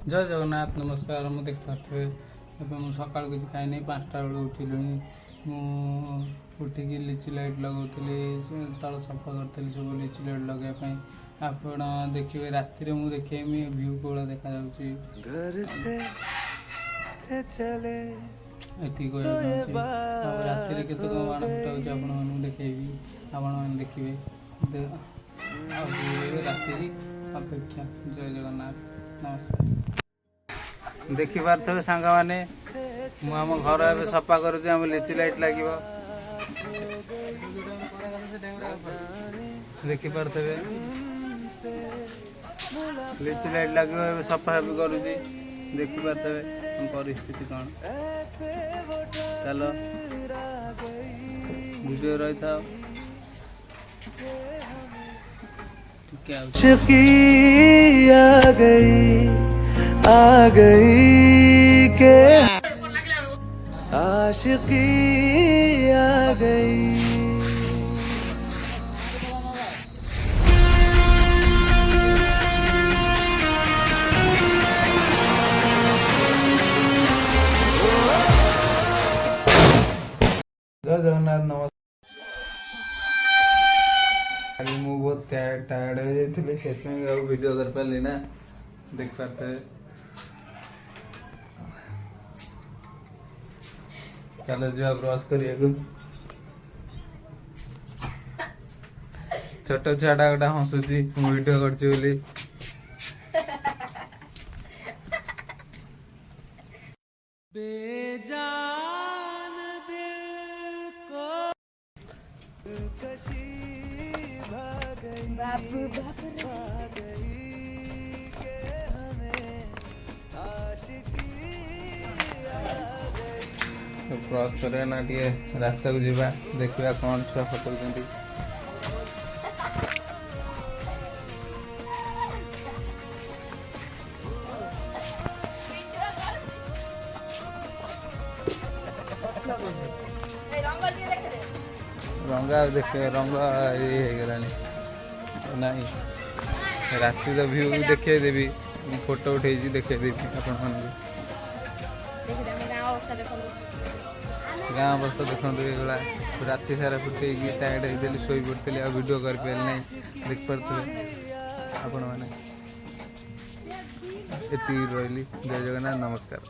जय जगन्नाथ नमस्कार मुझे देख पारे सका किसी खाई नहीं 5टा बेलू उठिल उठिकी लिचु लाइट लगाऊली तल सफा करी सब लिचु लाइट लगे आप देखिए राति मुझे देखेमी व्यू कौन देखा राति के बाण फुटा आप देखेबी आप देखिए राति अपेक्षा जय जगन्नाथ नमस्कार देखी पारे सांग मैंने मुझ घर ए सफा करुम लिचु लाइट लगे देखी पारे लिचु लाइट लगे सफा भी करुँगी देखी पारे परिस्थिति कौन चलो वीडियो रही था आ गई के आशिकी आ गई। जय जगन्नाथ नमस्कार मुझे बहुत टायर्ड हो जाती से वीडियो कर पारि ना देख पाते चलो जो ब्रश करिए छोट छुआटा गोटा हसुची वीडियो कर बेजान दिल को कशी बाबू क्रॉस करे ना टे रास्ता को जीवा देखा कौन छुआ फटो रंगा देखे रंग ये नहीं राति तो व्यू देखे देवी फोटो उठे देखे देवी आपण गाँव अवस्था देखते ये राति सारा फुटे टायर्ड होती शो पड़ी आ वीडियो कर पारे देख पारे आपण मैंने रही जय जगन्नाथ नमस्कार।